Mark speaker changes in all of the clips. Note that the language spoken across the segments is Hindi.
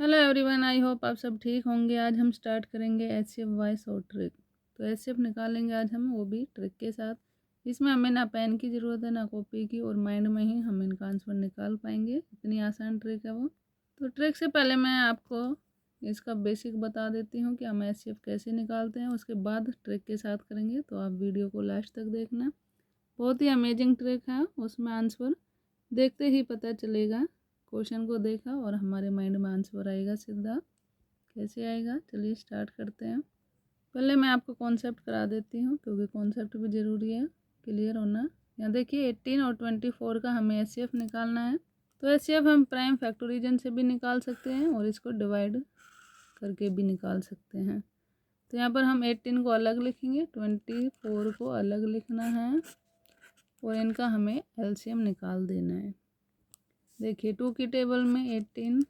Speaker 1: हेलो एवरीवन, आई होप आप सब ठीक होंगे। आज हम स्टार्ट करेंगे एचसीएफ वॉइस और ट्रिक। तो एचसीएफ निकालेंगे आज हम, वो भी ट्रिक के साथ। इसमें हमें ना पेन की ज़रूरत है ना कॉपी की, और माइंड में ही हम इनका आंसर निकाल पाएंगे। इतनी आसान ट्रिक है वो। तो ट्रिक से पहले मैं आपको इसका बेसिक बता देती हूँ कि हम एचसीएफ कैसे निकालते हैं, उसके बाद ट्रिक के साथ करेंगे। तो आप वीडियो को लास्ट तक देखना, बहुत ही अमेजिंग ट्रिक है। उसमें आंसर देखते ही पता चलेगा। क्वेश्चन को देखा और हमारे माइंड में आंसर आएगा सीधा। कैसे आएगा, चलिए स्टार्ट करते हैं। पहले मैं आपको कॉन्सेप्ट करा देती हूँ, क्योंकि कॉन्सेप्ट भी ज़रूरी है क्लियर होना। यहाँ देखिए 18 और 24 का हमें एचसीएफ निकालना है। तो एचसीएफ हम प्राइम फैक्टोरिजन से भी निकाल सकते हैं और इसको डिवाइड करके भी निकाल सकते हैं। तो यहाँ पर हम 18 को अलग लिखेंगे, 24 को अलग लिखना है, और इनका हमें एलसीएम निकाल देना है। देखिए 2 की टेबल में 18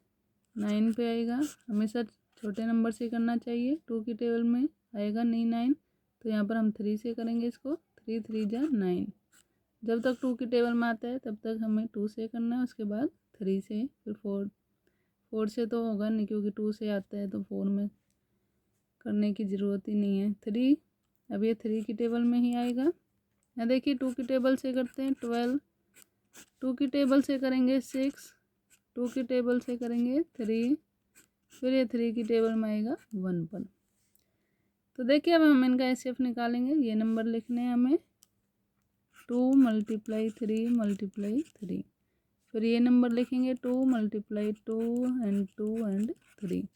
Speaker 1: 9 पे आएगा। हमेशा छोटे नंबर से करना चाहिए, 2 की टेबल में आएगा नहीं 9। तो यहाँ पर हम 3 से करेंगे इसको, 3 3 जा 9। जब तक 2 की टेबल में आता है तब तक हमें 2 से करना है, उसके बाद 3 से, फिर 4 से तो होगा नहीं, क्योंकि 2 से आता है तो 4 में करने की ज़रूरत ही नहीं है। 3, अब ये 3 की टेबल में ही आएगा। यहाँ देखिए 2 की टेबल से करते हैं 12, 2 की टेबल से करेंगे 6, 2 की टेबल से करेंगे 3, फिर ये 3 की टेबल में आएगा 1 पर। तो देखिए अब हम इनका एचसीएफ निकालेंगे। ये नंबर लिखने हैं हमें, 2 × 3 × 3। फिर ये नंबर लिखेंगे 2 × 2 एंड 2 एंड 3।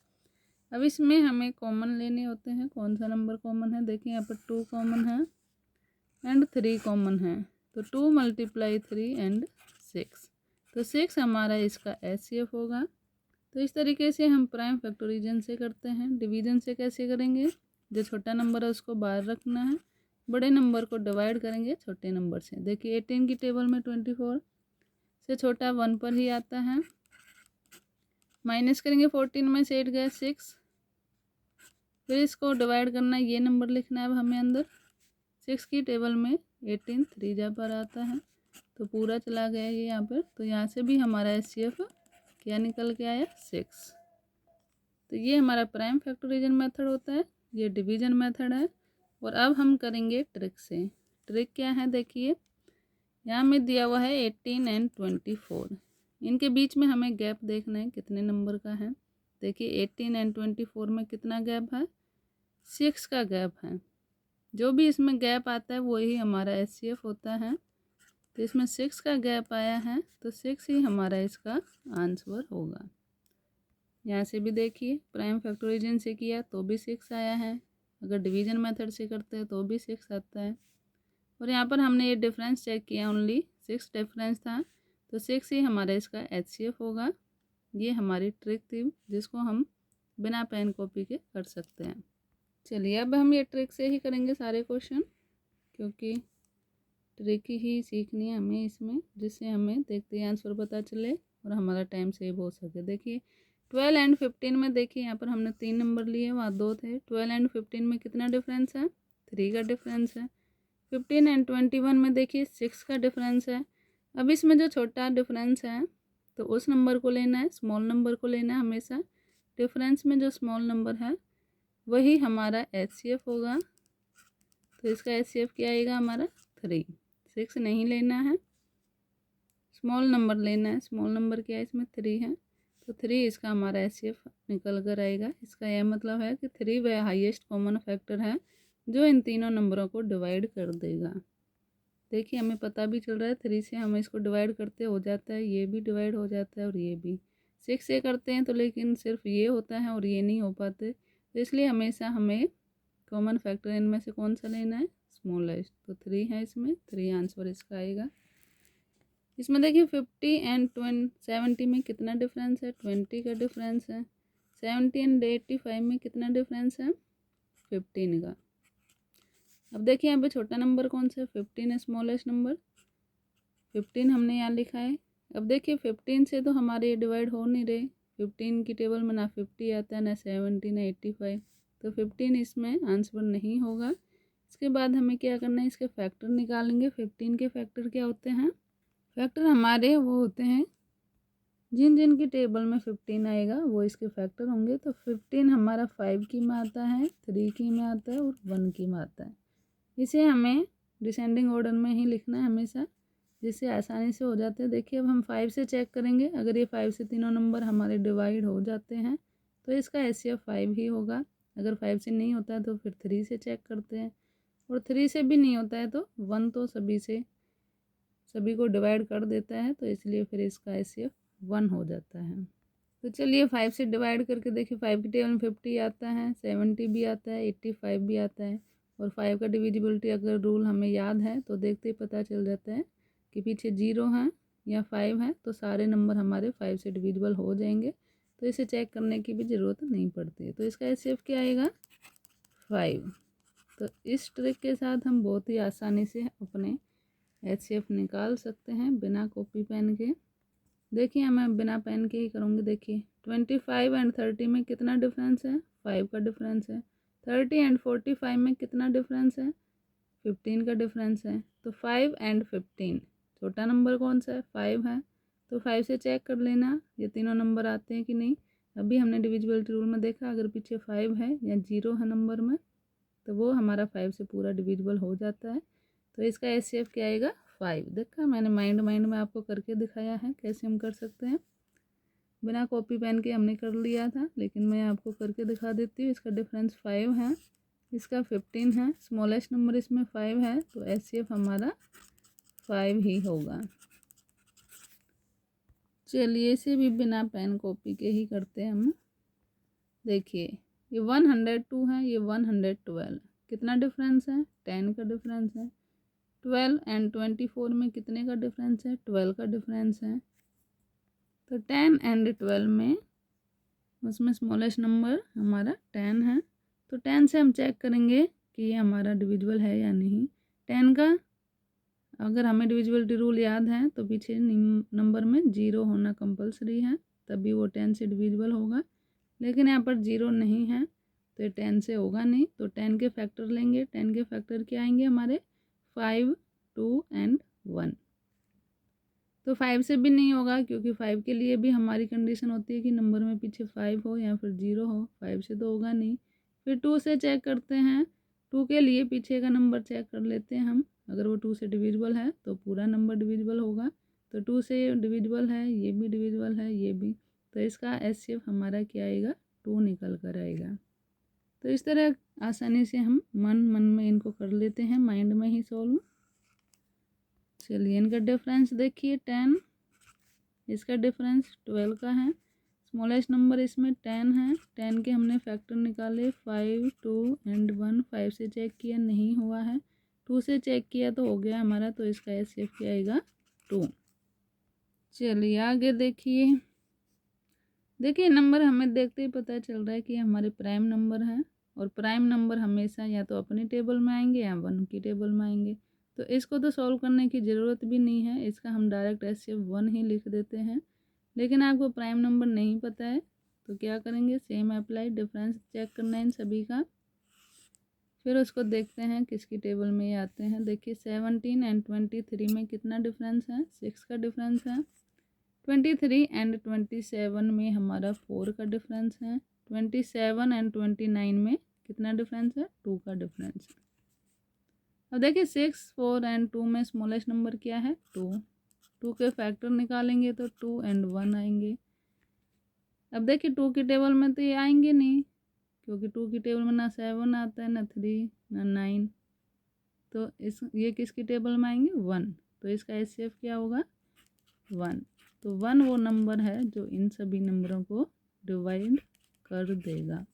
Speaker 1: अब इसमें हमें कॉमन लेने होते हैं। कौन सा नंबर कॉमन है, देखिए यहाँ पर 2 कॉमन है एंड 3 कॉमन है। तो 2 × 3 एंड 6। तो 6 हमारा इसका एचसीएफ होगा। तो इस तरीके से हम प्राइम फैक्टोरिजन से करते हैं। डिवीजन से कैसे करेंगे, जो छोटा नंबर है उसको बाहर रखना है, बड़े नंबर को डिवाइड करेंगे छोटे नंबर से। देखिए 18 की टेबल में 24 से छोटा 1 पर ही आता है। माइनस करेंगे 14 में से 8 गए 6, फिर इसको डिवाइड करना है, ये नंबर लिखना है अब हमें अंदर। 6 की टेबल में 18 3 जा पर आता है, तो पूरा चला गया ये यहाँ पर। तो यहाँ से भी हमारा एचसीएफ क्या निकल के आया, 6। तो ये हमारा प्राइम फैक्टोरिजन मेथड होता है, ये डिवीजन मेथड है। और अब हम करेंगे ट्रिक से। ट्रिक क्या है, देखिए यहाँ में दिया हुआ है 18 एंड 24। इनके बीच में हमें गैप देखना है कितने नंबर का है। देखिए 18 एंड 24 में कितना गैप है, 6 का गैप है। जो भी इसमें गैप आता है वही हमारा एचसीएफ होता है। तो इसमें 6 का गैप आया है, तो 6 ही हमारा इसका आंसर होगा। यहाँ से भी देखिए प्राइम फैक्टोरिजन से किया तो भी 6 आया है, अगर डिवीजन मेथड से करते हैं तो भी 6 आता है। और यहाँ पर हमने ये डिफरेंस चेक किया, ओनली 6 डिफरेंस था, तो 6 ही हमारा इसका एचसीएफ होगा। ये हमारी ट्रिक थी जिसको हम बिना पेन कॉपी के कर सकते हैं। चलिए अब हम ये ट्रिक से ही करेंगे सारे क्वेश्चन, क्योंकि ट्रिक ही सीखनी है हमें इसमें, जिससे हमें देखते ही आंसर पता चले और हमारा टाइम सेव हो सके। देखिए 12 एंड 15 में देखिए यहाँ पर हमने 3 नंबर लिए, वहाँ 2 थे। 12 एंड 15 में कितना डिफरेंस है, 3 का डिफरेंस है। 15 एंड 21 में देखिए 6 का डिफरेंस है। अब इसमें जो छोटा डिफरेंस है तो उस नंबर को लेना है, स्मॉल नंबर को लेना है हमेशा। डिफरेंस में जो स्मॉल नंबर है वही हमारा एचसीएफ होगा। तो इसका एचसीएफ क्या आएगा हमारा, 3। 6 नहीं लेना है, स्मॉल नंबर लेना है। स्मॉल नंबर क्या है, इसमें 3 है, तो 3 इसका हमारा एचसीएफ निकल कर आएगा। इसका यह मतलब है कि 3 वह हाईएस्ट कॉमन फैक्टर है जो इन तीनों नंबरों को डिवाइड कर देगा। देखिए हमें पता भी चल रहा है, 3 से हम इसको डिवाइड करते हो जाता है, ये भी डिवाइड हो जाता है और ये भी। 6 से करते हैं तो लेकिन सिर्फ ये होता है और ये नहीं हो पाते, तो इसलिए हमेशा हमें कॉमन फैक्टर इनमें से कौन सा लेना है, स्मॉलेस्ट। तो 3 है इसमें, 3 आंसर इसका आएगा। इसमें देखिए 50 एंड 70 में कितना डिफरेंस है, 20 का डिफरेंस है। 70 एंड 85 में कितना डिफरेंस है, 15 का। अब देखिए यहाँ पे छोटा नंबर कौन सा है, 15 है स्मॉलेस्ट नंबर, 15 हमने यहाँ लिखा है। अब देखिए 15 से तो हमारे ये डिवाइड हो नहीं रहे, 15 की टेबल में ना 50 आता है, ना 70, ना 85, तो 15 इसमें आंसर नहीं होगा। इसके बाद हमें क्या करना है, इसके फैक्टर निकालेंगे। 15 के फैक्टर क्या होते हैं, फैक्टर हमारे वो होते हैं जिन जिन की टेबल में 15 आएगा वो इसके फैक्टर होंगे। तो 15 हमारा 5 की में आता है, 3 की में आता है और 1 की में आता है। इसे हमें डिसेंडिंग ऑर्डर में ही लिखना है हमेशा, जिससे आसानी से हो जाते हैं। देखिए अब हम 5 से चेक करेंगे। अगर ये 5 से तीनों नंबर हमारे डिवाइड हो जाते हैं तो इसका HCF 5 ही होगा। अगर 5 से नहीं होता है तो फिर 3 से चेक करते हैं, और 3 से भी नहीं होता है तो 1 तो सभी को डिवाइड कर देता है, तो इसलिए फिर इसका HCF 1 हो जाता है। तो चलिए 5 से डिवाइड करके देखिए। 5 की टेबल में 50 आता है, 70 भी आता है, 85 भी आता है। और 5 का डिविजिबिलिटी अगर रूल हमें याद है तो देखते ही पता चल जाता है कि पीछे 0 है या 5 है तो सारे नंबर हमारे 5 से डिविजिबल हो जाएंगे, तो इसे चेक करने की भी ज़रूरत नहीं पड़ती है। तो इसका HCF क्या आएगा? 5। तो इस ट्रिक के साथ हम बहुत ही आसानी से अपने HCF निकाल सकते हैं बिना कॉपी पेन के। देखिए मैं बिना पेन के ही करूँगी। देखिए 25 एंड 30 में कितना डिफरेंस है? 5 का डिफरेंस है। 30 एंड 45 में कितना डिफरेंस है? 15 का डिफरेंस है। तो 5 एंड 15 छोटा नंबर कौन सा है? 5 है। तो 5 से चेक कर लेना ये तीनों नंबर आते हैं कि नहीं। अभी हमने डिविजिबिलिटी रूल में देखा, अगर पीछे 5 है या 0 है नंबर में तो वो हमारा 5 से पूरा डिविजिबल हो जाता है। तो इसका HCF क्या आएगा? 5। देखा मैंने माइंड में आपको करके दिखाया है कैसे हम कर सकते हैं। बिना कॉपी पेन के हमने कर लिया था, लेकिन मैं आपको करके दिखा देती हूँ। इसका डिफरेंस 5 है, इसका 15 है, स्मॉलेस्ट नंबर इसमें 5 है, तो HCF हमारा 5 ही होगा। चलिए इसे भी बिना पेन कॉपी के ही करते हैं हम। देखिए ये 102 है, ये 112। कितना डिफरेंस है? 10 का डिफरेंस है। 12 एंड 24 में कितने का डिफरेंस है? 12 का डिफरेंस है। तो 10 एंड 12 में उसमें स्मॉलेस्ट नंबर हमारा 10 है। तो 10 से हम चेक करेंगे कि ये हमारा डिविजिबल है या नहीं। 10 का अगर हमें डिविजिबिलिटी रूल याद है तो पीछे नंबर में 0 होना कंपलसरी है, तभी वो 10 से डिविजिबल होगा। लेकिन यहाँ पर 0 नहीं है तो ये 10 से होगा नहीं। तो 10 के फैक्टर लेंगे। 10 के फैक्टर क्या आएंगे हमारे? 5, 2 एंड 1। तो 5 से भी नहीं होगा, क्योंकि 5 के लिए भी हमारी कंडीशन होती है कि नंबर में पीछे 5 हो या फिर 0 हो। 5 से तो होगा नहीं। फिर 2 से चेक करते हैं। 2 के लिए पीछे का नंबर चेक कर लेते हैं हम। अगर वो 2 से डिविजिबल है तो पूरा नंबर डिविजिबल होगा। तो 2 से डिविजिबल है, ये भी डिविजिबल है, ये भी। तो इसका HCF हमारा क्या आएगा? 2 निकल कर आएगा। तो इस तरह आसानी से हम मन में इनको कर लेते हैं, माइंड में ही सॉल्व। चलिए इनका डिफरेंस देखिए 10, इसका डिफरेंस 12 का है। स्मॉलेस्ट नंबर इसमें 10 है। 10 के हमने फैक्टर निकाले 5, 2 एंड 1। 5 से चेक किया, नहीं हुआ है। 2 से चेक किया तो हो गया हमारा। तो इसका HCF क्या आएगा? 2। चलिए आगे देखिए। देखिए नंबर हमें देखते ही पता चल रहा है कि हमारे प्राइम नंबर हैं, और प्राइम नंबर हमेशा या तो अपनी टेबल में आएंगे या 1 की टेबल में आएंगे। तो इसको तो सॉल्व करने की ज़रूरत भी नहीं है, इसका हम डायरेक्ट HCF 1 ही लिख देते हैं। लेकिन आपको प्राइम नंबर नहीं पता है तो क्या करेंगे? सेम अप्लाई, डिफरेंस चेक करना है इन सभी का। फिर उसको देखते हैं किसकी टेबल में ये आते हैं। देखिए 17 एंड 23 में कितना डिफरेंस है? 6 का डिफरेंस है। 23 एंड 27 में हमारा 4 का डिफरेंस है। 27 एंड 29 में कितना डिफरेंस है? 2 का डिफरेंस है। अब देखिए 6, 4 एंड 2 में स्मॉलेस्ट नंबर क्या है? 2। 2 के फैक्टर निकालेंगे तो 2 एंड 1 आएंगे। अब देखिए 2 की टेबल में तो ये आएंगे नहीं, क्योंकि 2 की टेबल में ना 7 आता है, ना 3, ना 9। तो ये किसकी टेबल में आएंगे? 1। तो इसका HCF क्या होगा? 1। तो 1 वो नंबर है जो इन सभी नंबरों को डिवाइड कर देगा।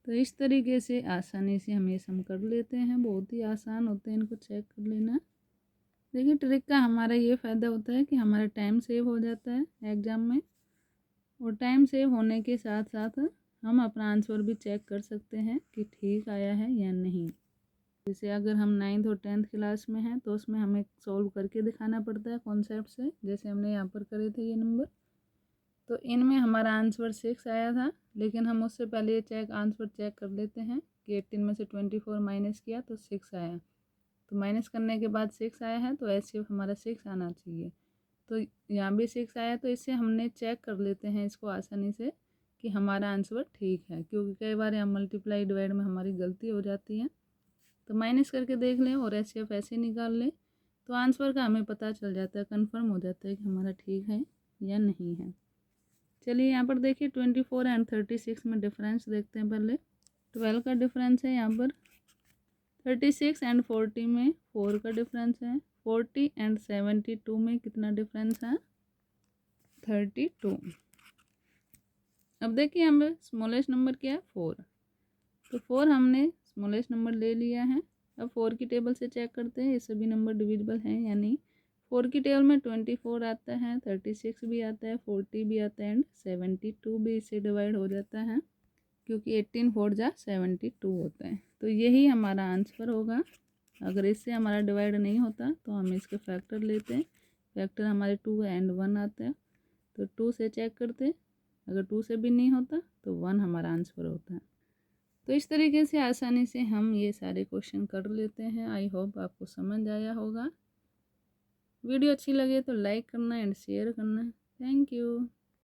Speaker 1: तो इस तरीके से आसानी से हम ये सम कर लेते हैं। बहुत ही आसान होते हैं, इनको चेक कर लेना। देखिए ट्रिक का हमारा ये फ़ायदा होता है कि हमारा टाइम सेव हो जाता है एग्ज़ाम में, और टाइम सेव होने के साथ साथ हम अपना आंसर भी चेक कर सकते हैं कि ठीक आया है या नहीं। जैसे अगर हम 9th और 10th क्लास में हैं तो उसमें हमें सॉल्व करके दिखाना पड़ता है कॉन्सेप्ट से, जैसे हमने यहाँ पर करे थे ये नंबर। तो इनमें हमारा आंसर 6 आया था, लेकिन हम उससे पहले ये आंसर चेक कर लेते हैं कि 18 में से 24 माइनस किया तो 6 आया। तो माइनस करने के बाद 6 आया है तो HCF हमारा 6 आना चाहिए। तो यहाँ भी 6 आया, तो इससे हमने चेक कर लेते हैं इसको आसानी से कि हमारा आंसर ठीक है, क्योंकि कई बार यहाँ मल्टीप्लाई डिवाइड में हमारी गलती हो जाती है। तो माइनस करके देख लें और HCF ऐसे निकाल लें, तो आंसर का हमें पता चल जाता है, कंफर्म हो जाता है कि हमारा ठीक है या नहीं है। चलिए यहाँ पर देखिए 24 एंड 36 में डिफरेंस देखते हैं। पहले 12 का डिफरेंस है, यहाँ पर 36 एंड 40 में 4 का डिफरेंस है। 40 एंड 72 में कितना डिफरेंस है? 32। अब देखिए हमें स्मॉलेस्ट नंबर क्या है? 4। तो 4 हमने स्मॉलेस्ट नंबर ले लिया है। अब 4 की टेबल से चेक करते हैं ये सभी नंबर डिविजिबल हैं या नहीं। 4 की टेबल में 24 आता है, 36 भी आता है, 40 भी आता है एंड 72 भी इससे डिवाइड हो जाता है, क्योंकि 18 4 जा 72 होता है। तो यही हमारा आंसर होगा। अगर इससे हमारा डिवाइड नहीं होता तो हम इसके फैक्टर लेते हैं। फैक्टर हमारे 2 एंड 1 आते हैं, तो 2 से चेक करते हैं। अगर 2 से भी नहीं होता तो 1 हमारा आंसर होता है। तो इस तरीके से आसानी से हम ये सारे क्वेश्चन कर लेते हैं। आई होप आपको समझ आया होगा। वीडियो अच्छी लगे तो लाइक करना एंड शेयर करना। Thank you.